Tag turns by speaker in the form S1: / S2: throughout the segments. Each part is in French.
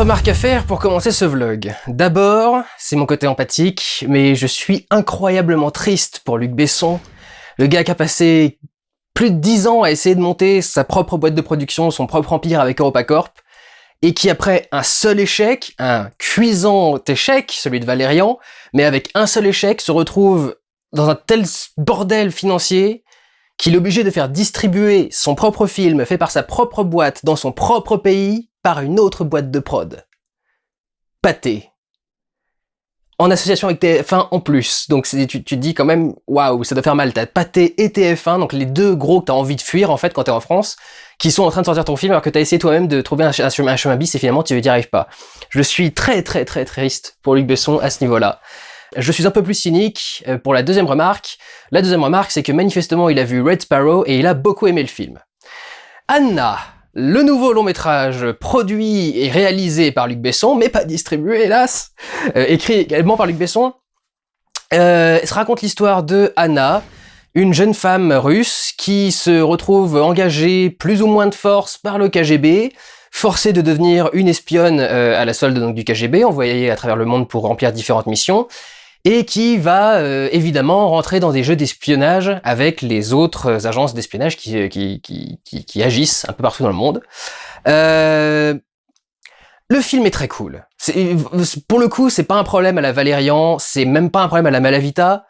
S1: remarques à faire pour commencer ce vlog. D'abord, c'est mon côté empathique, mais je suis incroyablement triste pour Luc Besson, le gars qui a passé plus de 10 ans à essayer de monter sa propre boîte de production, son propre empire avec EuropaCorp, et qui après un seul échec, un cuisant échec, celui de Valérian, mais avec un seul échec, se retrouve dans un tel bordel financier qu'il est obligé de faire distribuer son propre film fait par sa propre boîte dans son propre pays par une autre boîte de prod. Pathé. En association avec TF1 en plus. Donc tu te dis quand même, waouh, ça doit faire mal. T'as Pathé et TF1, donc les deux gros que t'as envie de fuir en fait quand t'es en France, qui sont en train de sortir ton film alors que t'as essayé toi-même de trouver un chemin bis et finalement tu n'y arrives pas. Je suis très triste pour Luc Besson à ce niveau-là. Je suis un peu plus cynique pour la deuxième remarque. La deuxième remarque, c'est que manifestement il a vu Red Sparrow et il a beaucoup aimé le film. Anna, le nouveau long-métrage produit et réalisé par Luc Besson, mais pas distribué hélas, écrit également par Luc Besson, se raconte l'histoire de Anna, une jeune femme russe qui se retrouve engagée plus ou moins de force par le KGB, forcée de devenir une espionne à la solde donc, du KGB, envoyée à travers le monde pour remplir différentes missions, et qui va évidemment rentrer dans des jeux d'espionnage avec les autres agences d'espionnage qui agissent un peu partout dans le monde. Le film est très cool. Pour le coup, c'est pas un problème à la Valérian, c'est même pas un problème à la Malavita.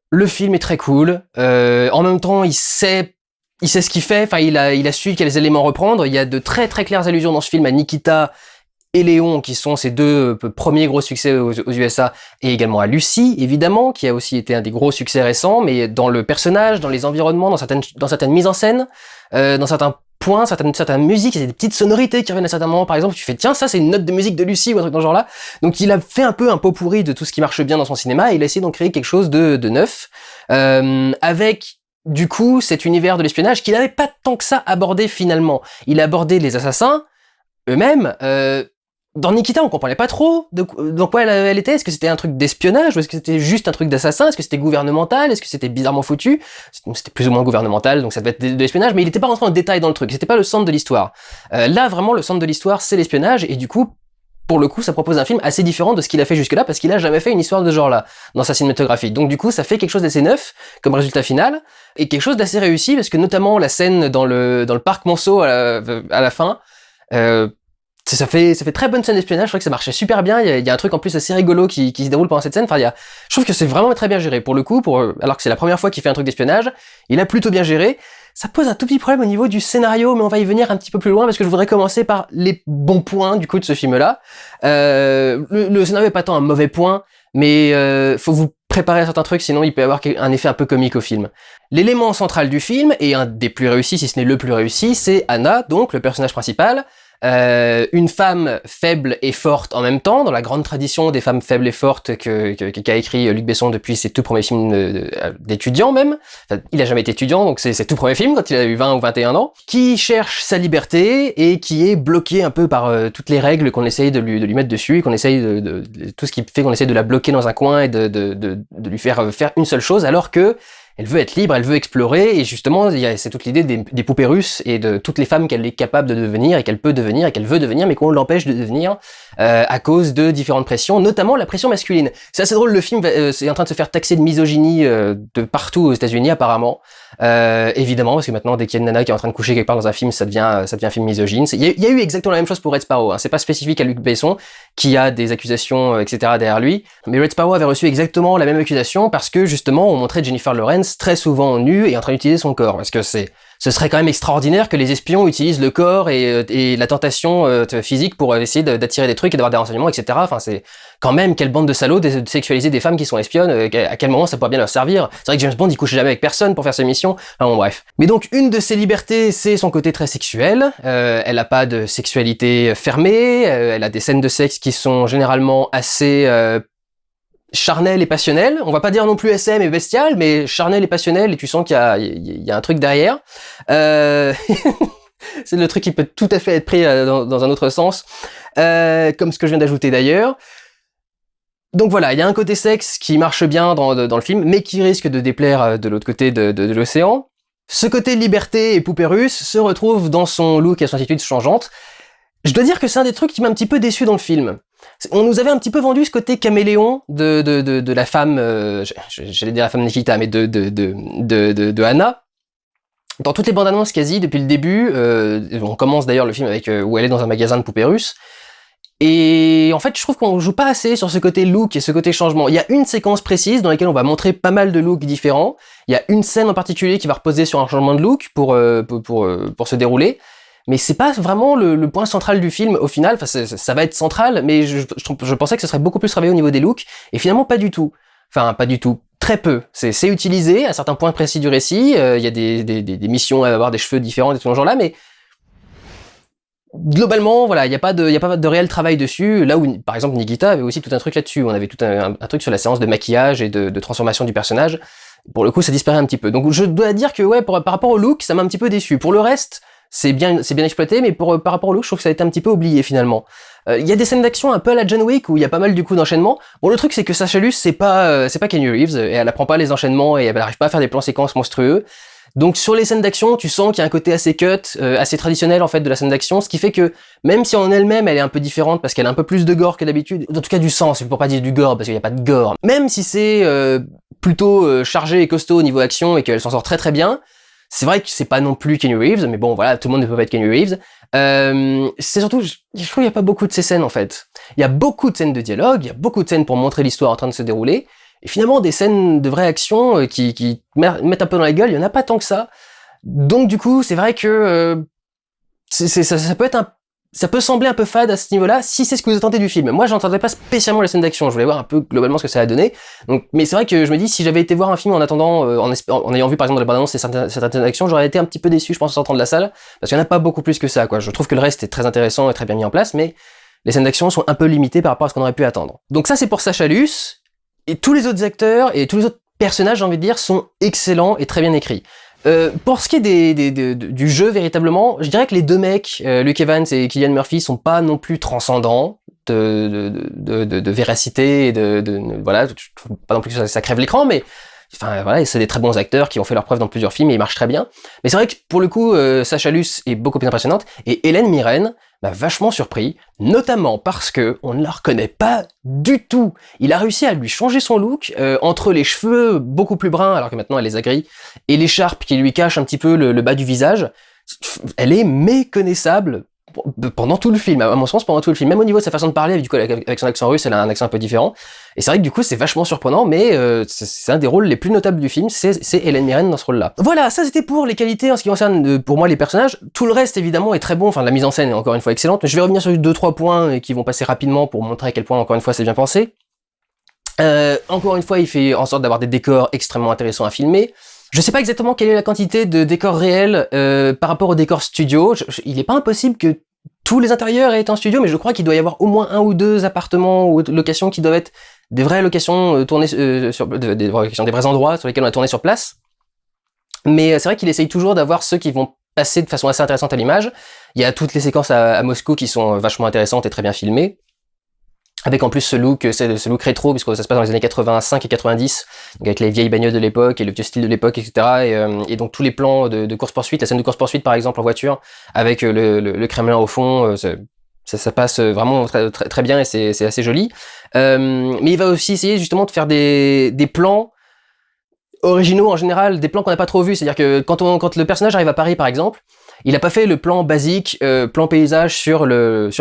S1: Le film est très cool. En même temps, il sait ce qu'il fait. Enfin, il a su quels éléments reprendre. Il y a de très claires allusions dans ce film à Nikita et Léon, qui sont ses deux premiers gros succès aux USA, et également à Lucie, évidemment, qui a aussi été un des gros succès récents, mais dans le personnage, dans les environnements, dans certaines mises en scène, dans certains points, certaines musiques, il y a des petites sonorités qui reviennent à certains moments, par exemple, tu fais, tiens, ça c'est une note de musique de Lucie, ou un truc dans ce genre-là. Donc il a fait un peu un pot pourri de tout ce qui marche bien dans son cinéma, et il a essayé d'en créer quelque chose de neuf, avec du coup cet univers de l'espionnage qu'il n'avait pas tant que ça abordé finalement. Il a abordé les assassins eux-mêmes. Dans Nikita, on comprenait pas trop dans quoi elle était. Est-ce que c'était un truc d'espionnage ou est-ce que c'était juste un truc d'assassin? Est-ce que c'était gouvernemental? Est-ce que c'était bizarrement foutu? C'était plus ou moins gouvernemental, donc ça devait être de l'espionnage, mais il était pas rentré en détail dans le truc. C'était pas le centre de l'histoire. Là, vraiment, le centre de l'histoire, c'est l'espionnage, et du coup, pour le coup, ça propose un film assez différent de ce qu'il a fait jusque-là, parce qu'il a jamais fait une histoire de ce genre-là dans sa cinématographie. Donc du coup, ça fait quelque chose d'assez neuf comme résultat final, et quelque chose d'assez réussi, parce que notamment la scène dans le parc Monceau à la fin, ça fait très bonne scène d'espionnage. Je crois que ça marchait super bien. Il y a un truc en plus assez rigolo qui se déroule pendant cette scène. Enfin, je trouve que c'est vraiment très bien géré pour le coup. Alors que c'est la première fois qu'il fait un truc d'espionnage, il a plutôt bien géré. Ça pose un tout petit problème au niveau du scénario, mais on va y venir un petit peu plus loin parce que je voudrais commencer par les bons points du coup de ce film-là. Le scénario est pas tant un mauvais point, mais faut vous préparer à certains trucs, sinon il peut y avoir un effet un peu comique au film. L'élément central du film, et un des plus réussis, si ce n'est le plus réussi, c'est Anna, donc le personnage principal. Une femme faible et forte en même temps, dans la grande tradition des femmes faibles et fortes qu'a écrit Luc Besson depuis ses tout premiers films d'étudiant même. Enfin, il a jamais été étudiant, donc c'est ses tout premiers films quand il a eu 20 ou 21 ans, qui cherche sa liberté et qui est bloqué un peu par toutes les règles qu'on essaye de lui mettre dessus, et qu'on essaye tout ce qui fait qu'on essaye de la bloquer dans un coin et de lui faire une seule chose, alors que elle veut être libre, elle veut explorer, et justement, c'est toute l'idée des poupées russes et de toutes les femmes qu'elle est capable de devenir, et qu'elle peut devenir, et qu'elle veut devenir, mais qu'on l'empêche de devenir à cause de différentes pressions, notamment la pression masculine. C'est assez drôle, le film c'est en train de se faire taxer de misogynie de partout aux États-Unis apparemment. Évidemment, parce que maintenant, dès qu'il y a une nana qui est en train de coucher quelque part dans un film, ça devient un film misogyne. Il y a eu exactement la même chose pour Red Sparrow, hein. C'est pas spécifique à Luc Besson, qui a des accusations, etc. derrière lui. Mais Red Sparrow avait reçu exactement la même accusation parce que, justement, on montrait Jennifer Lawrence très souvent nue et en train d'utiliser son corps. Parce que ce serait quand même extraordinaire que les espions utilisent le corps et la tentation physique pour essayer d'attirer des trucs et d'avoir des renseignements, etc. Enfin, c'est quand même quelle bande de salauds de sexualiser des femmes qui sont espionnes, à quel moment ça pourrait bien leur servir. C'est vrai que James Bond, il couche jamais avec personne pour faire ses missions. Enfin bon, bref. Mais donc, une de ses libertés, c'est son côté très sexuel. Elle a pas de sexualité fermée, elle a des scènes de sexe qui sont généralement assez charnel et passionnel. On va pas dire non plus SM et bestial, mais charnel et passionnel, et tu sens qu'il y a un truc derrière. C'est le truc qui peut tout à fait être pris dans un autre sens, comme ce que je viens d'ajouter d'ailleurs. Donc voilà, il y a un côté sexe qui marche bien dans le film, mais qui risque de déplaire de l'autre côté de l'océan. Ce côté liberté et poupée russe se retrouve dans son look et son attitude changeante. Je dois dire que c'est un des trucs qui m'a un petit peu déçu dans le film. On nous avait un petit peu vendu ce côté caméléon de la femme, j'allais dire la femme Nikita, mais de Anna. Dans toutes les bandes annonces quasi depuis le début, on commence d'ailleurs le film avec où elle est dans un magasin de poupées russes. Et en fait, je trouve qu'on joue pas assez sur ce côté look et ce côté changement. Il y a une séquence précise dans laquelle on va montrer pas mal de looks différents. Il y a une scène en particulier qui va reposer sur un changement de look pour se dérouler. Mais c'est pas vraiment le point central du film au final. Enfin, ça va être central, mais je pensais que ce serait beaucoup plus travaillé au niveau des looks. Et finalement, pas du tout. Enfin, pas du tout. Très peu. C'est utilisé à certains points précis du récit. Il y a des missions à avoir des cheveux différents, des trucs dans ce genre-là, mais globalement, voilà, il y a pas de réel travail dessus. Là où, par exemple, Nikita avait aussi tout un truc là-dessus. On avait tout un truc sur la séance de maquillage et de transformation du personnage. Pour le coup, ça disparaît un petit peu. Donc, je dois dire que, ouais, par rapport au look, ça m'a un petit peu déçu. Pour le reste, c'est bien exploité, mais par rapport au look, je trouve que ça a été un petit peu oublié, finalement. Il y a des scènes d'action un peu à la John Wick où il y a pas mal, du coup, d'enchaînements. Bon, le truc, c'est que Sacha Luce, c'est pas Keanu Reeves, et elle apprend pas les enchaînements, et elle arrive pas à faire des plans séquences monstrueux. Donc sur les scènes d'action, tu sens qu'il y a un côté assez cut, assez traditionnel en fait de la scène d'action, ce qui fait que même si en elle-même elle est un peu différente parce qu'elle a un peu plus de gore que d'habitude, en tout cas du sang, c'est pour pas dire du gore parce qu'il y a pas de gore. Même si c'est plutôt chargé et costaud au niveau action et qu'elle s'en sort très très bien, c'est vrai que c'est pas non plus Keanu Reeves, mais bon voilà, tout le monde ne peut pas être Keanu Reeves. C'est surtout, je trouve qu'il y a pas beaucoup de ces scènes en fait. Il y a beaucoup de scènes de dialogue, il y a beaucoup de scènes pour montrer l'histoire en train de se dérouler. Et finalement, des scènes de vraie action qui mettent un peu dans la gueule, il y en a pas tant que ça. Donc du coup, c'est vrai que ça peut sembler un peu fade à ce niveau-là, si c'est ce que vous attendez du film. Moi, j'entendais pas spécialement les scènes d'action. Je voulais voir un peu globalement ce que ça a donné. Donc, mais c'est vrai que je me dis, si j'avais été voir un film en attendant, en ayant vu par exemple dans les bandes annonces certaines scènes d'action, j'aurais été un petit peu déçu, je pense, en sortant de la salle, parce qu'il y en a pas beaucoup plus que ça, quoi. Je trouve que le reste est très intéressant et très bien mis en place, mais les scènes d'action sont un peu limitées par rapport à ce qu'on aurait pu attendre. Donc ça, c'est pour Sacha Luce. Et tous les autres acteurs et tous les autres personnages, j'ai envie de dire, sont excellents et très bien écrits. Pour ce qui est du jeu, véritablement, je dirais que les deux mecs, Luke Evans et Cillian Murphy, sont pas non plus transcendants de véracité et voilà, je trouve pas non plus que ça crève l'écran, mais enfin voilà, c'est des très bons acteurs qui ont fait leur preuve dans plusieurs films et ils marchent très bien. Mais c'est vrai que pour le coup, Sacha Luce est beaucoup plus impressionnante et Hélène Mirren m'a vachement surpris, notamment parce que on ne la reconnaît pas du tout. Il a réussi à lui changer son look entre les cheveux beaucoup plus bruns alors que maintenant elle les a gris et l'écharpe qui lui cache un petit peu le bas du visage. Elle est méconnaissable pendant tout le film, à mon sens pendant tout le film, même au niveau de sa façon de parler, du coup avec son accent russe, elle a un accent un peu différent, et c'est vrai que du coup c'est vachement surprenant, mais c'est un des rôles les plus notables du film, c'est Hélène Mirren dans ce rôle-là. Voilà, ça c'était pour les qualités en ce qui concerne pour moi les personnages. Tout le reste évidemment est très bon, enfin la mise en scène est encore une fois excellente, mais je vais revenir sur 2-3 points qui vont passer rapidement pour montrer à quel point encore une fois c'est bien pensé. Encore une fois, il fait en sorte d'avoir des décors extrêmement intéressants à filmer. Je sais pas exactement quelle est la quantité de décors réels par rapport aux décors studio. Il est pas impossible que tous les intérieurs aient en studio, mais je crois qu'il doit y avoir au moins 1 ou 2 appartements ou locations qui doivent être des vraies locations tournées sur des vrais endroits sur lesquels on a tourné sur place. Mais c'est vrai qu'il essaye toujours d'avoir ceux qui vont passer de façon assez intéressante à l'image. Il y a toutes les séquences à Moscou qui sont vachement intéressantes et très bien filmées. Avec en plus ce look rétro, puisque ça se passe dans les années 85 et 90, donc avec les vieilles bagnoles de l'époque et le vieux style de l'époque, etc. Et donc tous les plans de course-poursuite, la scène de course-poursuite par exemple en voiture, avec le Kremlin au fond, ça passe vraiment très, très, très bien et c'est assez joli. Mais il va aussi essayer justement de faire des plans originaux en général, des plans qu'on n'a pas trop vus, c'est-à-dire que quand le personnage arrive à Paris par exemple, il a pas fait le plan basique, plan paysage sur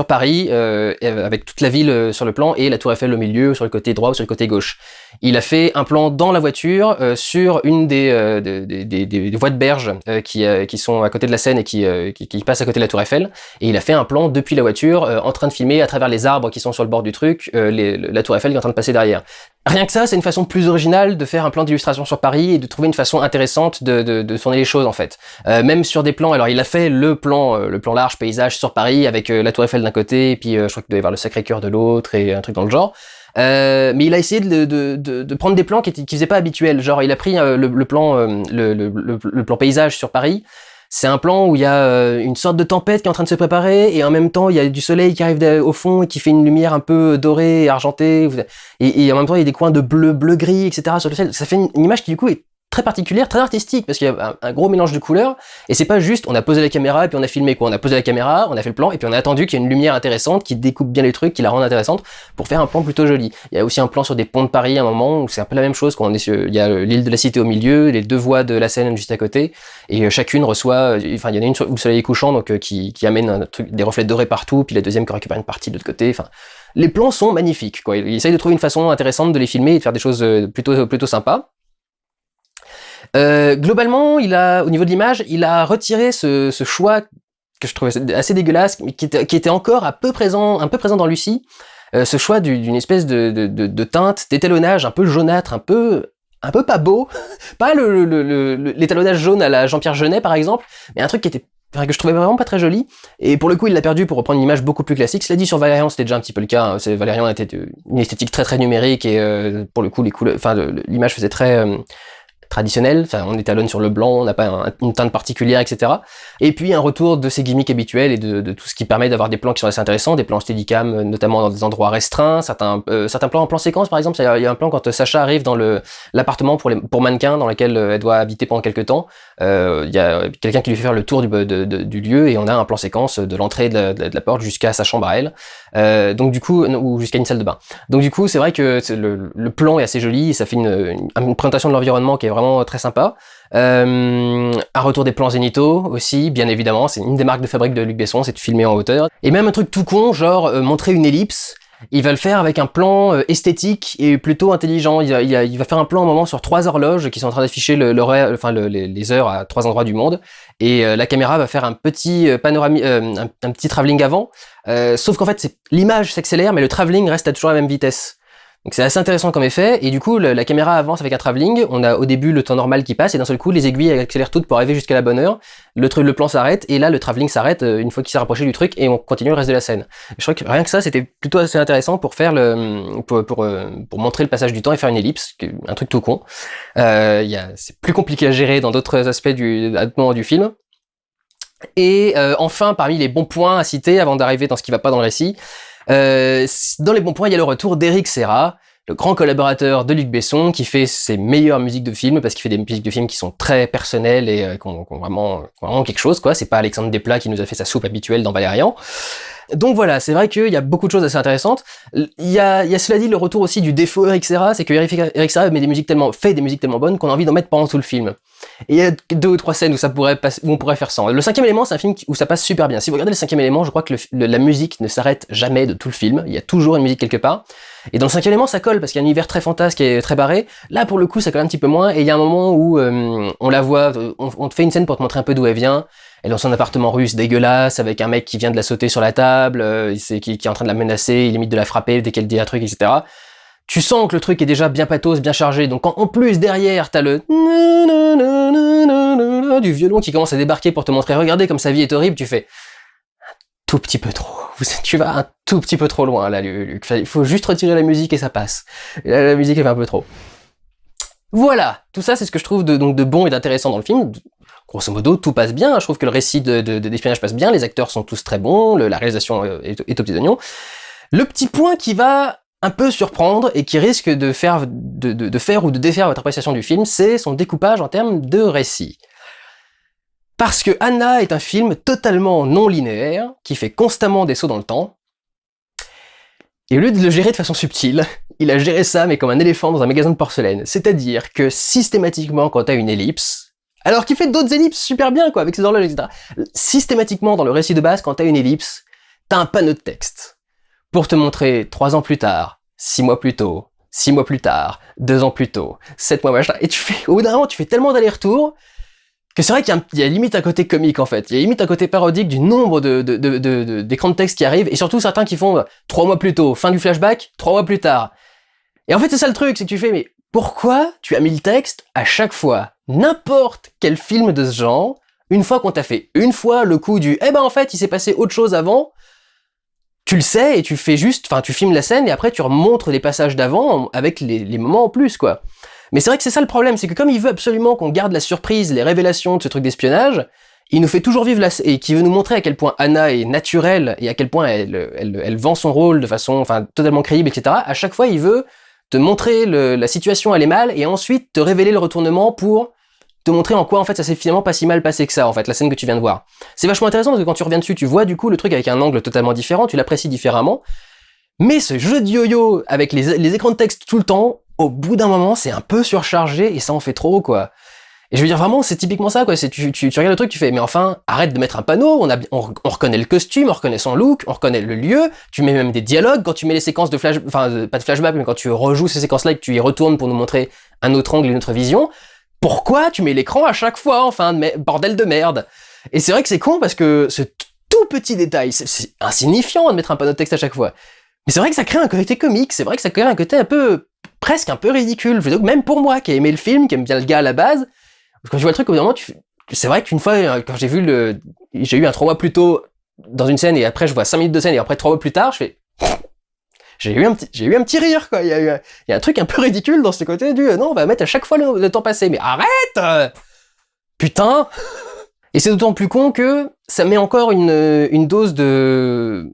S1: Paris, avec toute la ville sur le plan et la Tour Eiffel au milieu, sur le côté droit ou sur le côté gauche. Il a fait un plan dans la voiture sur une des voies de berge qui sont à côté de la Seine et qui passent à côté de la Tour Eiffel. Et il a fait un plan depuis la voiture, en train de filmer à travers les arbres qui sont sur le bord du truc, la Tour Eiffel qui est en train de passer derrière. Rien que ça, c'est une façon plus originale de faire un plan d'illustration sur Paris et de trouver une façon intéressante de tourner les choses en fait. Même sur des plans, alors il a fait le plan large paysage sur Paris avec la Tour Eiffel d'un côté et puis je crois qu'il doit y avoir le Sacré-Cœur de l'autre et un truc dans le genre. Mais il a essayé de prendre des plans qui faisaient pas habituels. Genre il a pris le plan paysage sur Paris. C'est un plan où il y a une sorte de tempête qui est en train de se préparer et en même temps il y a du soleil qui arrive au fond et qui fait une lumière un peu dorée et argentée et en même temps il y a des coins de bleu gris etc sur le ciel. Ça fait une image qui du coup est très particulière, très artistique, parce qu'il y a un gros mélange de couleurs, et c'est pas juste on a posé la caméra et puis on a filmé quoi, on a posé la caméra, on a fait le plan, et puis on a attendu qu'il y ait une lumière intéressante qui découpe bien les trucs, qui la rende intéressante, pour faire un plan plutôt joli. Il y a aussi un plan sur des ponts de Paris à un moment, où c'est un peu la même chose, quand on est sur, il y a l'île de la Cité au milieu, les deux voies de la Seine juste à côté, et chacune reçoit, enfin il y en a une où le soleil est couchant, donc qui amène un truc, des reflets dorés partout, puis la deuxième qui récupère une partie de l'autre côté, enfin... Les plans sont magnifiques, quoi. Il essaye de trouver une façon intéressante de les filmer et de faire des choses plutôt sympas. Globalement, au niveau de l'image, il a retiré ce choix que je trouvais assez dégueulasse, mais qui était encore un peu présent dans Lucie. Ce choix d'une espèce de teinte, d'étalonnage un peu jaunâtre, un peu pas beau, pas l'étalonnage jaune à la Jean-Pierre Jeunet par exemple, mais un truc que je trouvais vraiment pas très joli, et pour le coup il l'a perdu pour reprendre une image beaucoup plus classique. Cela dit, sur Valérian c'était déjà un petit peu le cas, hein. Valérian était une esthétique très numérique, et pour le coup les couleurs, enfin l'image faisait très traditionnel, enfin on étalonne sur le blanc, on n'a pas une teinte particulière, etc. Et puis un retour de ses gimmicks habituels et de tout ce qui permet d'avoir des plans qui sont assez intéressants, des plans steadicam, notamment dans des endroits restreints, certains plans en plan séquence par exemple. Il y a un plan quand Sacha arrive dans l'appartement pour mannequins dans lequel elle doit habiter pendant quelques temps. Il y a quelqu'un qui lui fait faire le tour du lieu, et on a un plan séquence de l'entrée de la porte jusqu'à sa chambre à elle. Donc du coup, ou jusqu'à une salle de bain. Donc du coup, c'est vrai que le plan est assez joli, et ça fait une présentation de l'environnement qui est vraiment très sympa. Un retour des plans zénithaux aussi, bien évidemment, c'est une des marques de fabrique de Luc Besson, c'est de filmer en hauteur. Et même un truc tout con, genre montrer une ellipse, il va le faire avec un plan esthétique et plutôt intelligent. Il va faire un plan à un moment sur 3 horloges qui sont en train d'afficher les heures à 3 endroits du monde, et la caméra va faire un petit panoramique, un petit travelling avant, sauf qu'en fait l'image s'accélère mais le travelling reste à toujours la même vitesse. Donc c'est assez intéressant comme effet, et du coup la caméra avance avec un travelling, on a au début le temps normal qui passe, et d'un seul coup les aiguilles accélèrent toutes pour arriver jusqu'à la bonne heure, le plan s'arrête, et là le travelling s'arrête une fois qu'il s'est rapproché du truc, et on continue le reste de la scène. Et je crois que rien que ça c'était plutôt assez intéressant pour faire pour montrer le passage du temps et faire une ellipse, un truc tout con. C'est plus compliqué à gérer dans d'autres aspects à d'autres moments du film. Et enfin, parmi les bons points à citer avant d'arriver dans ce qui va pas dans le récit, dans les bons points, il y a le retour d'Eric Serra, le grand collaborateur de Luc Besson, qui fait ses meilleures musiques de film, parce qu'il fait des musiques de film qui sont très personnelles et qui ont vraiment quelque chose, quoi. C'est pas Alexandre Desplat qui nous a fait sa soupe habituelle dans Valérian. Donc voilà, c'est vrai qu'il y a beaucoup de choses assez intéressantes. Il y a cela dit le retour aussi du défaut Eric Serra, c'est que Eric Serra fait des musiques tellement bonnes qu'on a envie d'en mettre pendant tout le film. Et il y a 2 ou 3 scènes où où on pourrait faire sans. Le 5e élément, c'est un film où ça passe super bien. Si vous regardez le 5e élément, je crois que la musique ne s'arrête jamais de tout le film. Il y a toujours une musique quelque part. Et dans le 5e élément, ça colle parce qu'il y a un univers très fantasque et très barré. Là, pour le coup, ça colle un petit peu moins. Et il y a un moment où on la voit, on te fait une scène pour te montrer un peu d'où elle vient. Elle est dans son appartement russe dégueulasse, avec un mec qui vient de la sauter sur la table, qui est en train de la menacer, il limite de la frapper dès qu'elle dit un truc, etc. Tu sens que le truc est déjà bien pathos, bien chargé, donc en plus derrière t'as le du violon qui commence à débarquer pour te montrer, regardez comme sa vie est horrible, tu fais un tout petit peu trop, tu vas un tout petit peu trop loin là Luc, il faut juste retirer la musique et ça passe. Et là, la musique elle fait un peu trop. Voilà, tout ça c'est ce que je trouve de bon et d'intéressant dans le film. Grosso modo, tout passe bien, je trouve que le récit d'espionnage passe bien, les acteurs sont tous très bons, la réalisation est aux petits oignons. Le petit point qui va un peu surprendre et qui risque de faire ou de défaire votre appréciation du film, c'est son découpage en termes de récit. Parce que Anna est un film totalement non linéaire, qui fait constamment des sauts dans le temps, et au lieu de le gérer de façon subtile, il a géré ça mais comme un éléphant dans un magasin de porcelaine. C'est-à-dire que systématiquement, quand t'as une ellipse, alors qu'il fait d'autres ellipses super bien, quoi, avec ses horloges, etc. Systématiquement, dans le récit de base, quand t'as une ellipse, t'as un panneau de texte. Pour te montrer 3 ans plus tard, 6 mois plus tôt, 6 mois plus tard, 2 ans plus tôt, 7 mois machin, et au bout d'un moment, tu fais tellement d'allers-retours, que c'est vrai qu'il y a limite un côté comique, en fait. Il y a limite un côté parodique du nombre d'écrans de texte qui arrivent, et surtout certains qui font 3 mois plus tôt, fin du flashback, 3 mois plus tard. Et en fait, c'est ça le truc, c'est que tu fais, mais pourquoi tu as mis le texte à chaque fois? N'importe quel film de ce genre, une fois qu'on t'a fait une fois le coup du en fait il s'est passé autre chose avant, tu le sais et tu fais juste, tu filmes la scène et après tu remontres les passages d'avant avec les moments en plus, quoi. Mais c'est vrai que c'est ça le problème, c'est que comme il veut absolument qu'on garde la surprise, les révélations de ce truc d'espionnage, il nous fait toujours vivre et qui veut nous montrer à quel point Anna est naturelle et à quel point elle vend son rôle de façon totalement crédible, etc. À chaque fois il veut te montrer la situation elle est mal, et ensuite te révéler le retournement pour te montrer en quoi en fait ça s'est finalement pas si mal passé que ça, en fait, la scène que tu viens de voir. C'est vachement intéressant parce que quand tu reviens dessus, tu vois du coup le truc avec un angle totalement différent, tu l'apprécies différemment. Mais ce jeu de yo-yo avec les écrans de texte tout le temps, au bout d'un moment, c'est un peu surchargé et ça en fait trop, quoi. Et je veux dire, vraiment, c'est typiquement ça, quoi. C'est tu regardes le truc, tu fais, mais enfin, arrête de mettre un panneau, on reconnaît le costume, on reconnaît son look, on reconnaît le lieu, tu mets même des dialogues quand tu mets les séquences de flash, enfin, pas de flashback, mais quand tu rejoues ces séquences-là et que tu y retournes pour nous montrer un autre angle, une autre vision. Pourquoi tu mets l'écran à chaque fois, enfin, bordel de merde? Et c'est vrai que c'est con parce que ce tout petit détail, c'est insignifiant de mettre un panneau de texte à chaque fois. Mais c'est vrai que ça crée un côté comique, c'est vrai que ça crée un côté un peu, presque un peu ridicule. Je veux dire, même pour moi, qui a aimé le film, qui aime bien le gars à la base, quand tu vois le truc, au bout d'un moment, c'est vrai qu'une fois, quand j'ai eu un 3 mois plus tôt dans une scène, et après je vois 5 minutes de scène, et après 3 mois plus tard, j'ai eu un petit rire, quoi. Il y a un truc un peu ridicule dans ce côté du, non, on va mettre à chaque fois le temps passé. Mais arrête! Putain! Et c'est d'autant plus con que ça met encore une dose de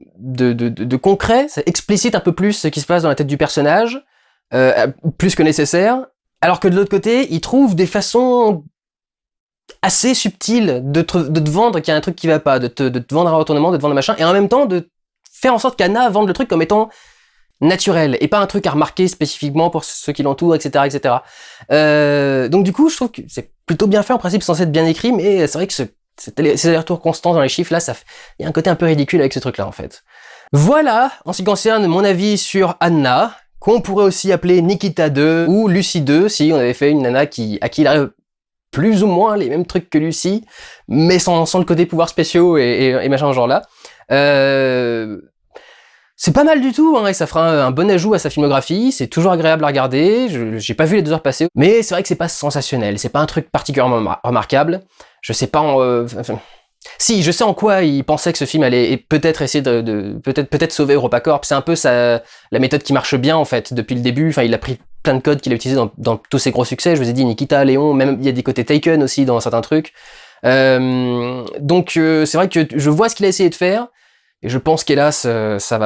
S1: concret, ça explicite un peu plus ce qui se passe dans la tête du personnage, plus que nécessaire, alors que de l'autre côté, il trouve des façons assez subtiles de te vendre qu'il y a un truc qui va pas, de te vendre un retournement, de te vendre un machin, et en même temps de faire en sorte qu'Anna vende le truc comme étant naturel, et pas un truc à remarquer spécifiquement pour ceux qui l'entourent, etc., etc. Donc du coup, je trouve que c'est plutôt bien fait, en principe, censé être bien écrit, mais c'est vrai que ces allers-retours constants dans les chiffres, là, il y a un côté un peu ridicule avec ce truc-là, en fait. Voilà, en ce qui concerne mon avis sur Anna, qu'on pourrait aussi appeler Nikita 2 ou Lucy 2, si on avait fait une nana à qui il arrive plus ou moins les mêmes trucs que Lucy, mais sans le côté pouvoirs spéciaux et machin genre là. C'est pas mal du tout, hein, et ça fera un bon ajout à sa filmographie, c'est toujours agréable à regarder, j'ai pas vu les 2 heures passer, mais c'est vrai que c'est pas sensationnel, c'est pas un truc particulièrement remarquable, je sais pas si, je sais en quoi il pensait que ce film allait peut-être essayer peut-être sauver EuropaCorp, c'est un peu la méthode qui marche bien en fait, depuis le début, enfin il a pris plein de codes qu'il a utilisés dans tous ses gros succès, je vous ai dit Nikita, Léon, même il y a des côtés Taken aussi dans certains trucs, donc c'est vrai que je vois ce qu'il a essayé de faire, et je pense qu'hélas, ça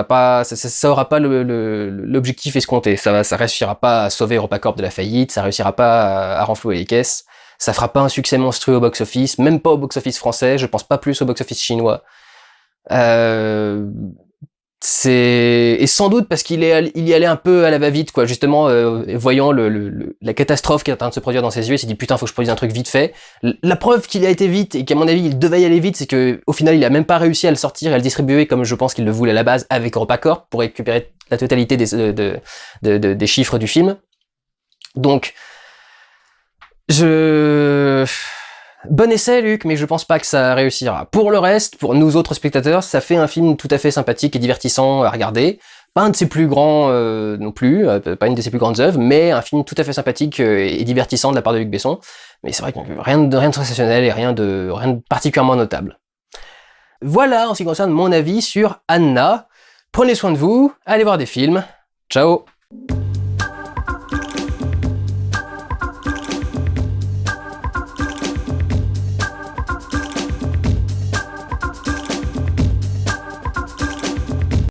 S1: aura pas l'objectif escompté. Ça réussira pas à sauver EuropaCorp de la faillite, ça réussira pas à renflouer les caisses, ça fera pas un succès monstrueux au box-office, même pas au box-office français, je pense pas plus au box-office chinois. Et sans doute parce il y allait un peu à la va-vite, quoi, justement, voyant la catastrophe qui est en train de se produire dans ses yeux, il s'est dit putain, faut que je produise un truc vite fait. La preuve qu'il a été vite et qu'à mon avis il devait y aller vite, c'est que au final il a même pas réussi à le sortir et à le distribuer comme je pense qu'il le voulait à la base avec EuropaCorp pour récupérer la totalité des chiffres du film. Donc, bon essai, Luc, mais je pense pas que ça réussira. Pour le reste, pour nous autres spectateurs, ça fait un film tout à fait sympathique et divertissant à regarder. Pas un de ses plus grands non plus, pas une de ses plus grandes œuvres, mais un film tout à fait sympathique et divertissant de la part de Luc Besson. Mais c'est vrai que rien de sensationnel et rien de particulièrement notable. Voilà en ce qui concerne mon avis sur Anna. Prenez soin de vous, allez voir des films. Ciao!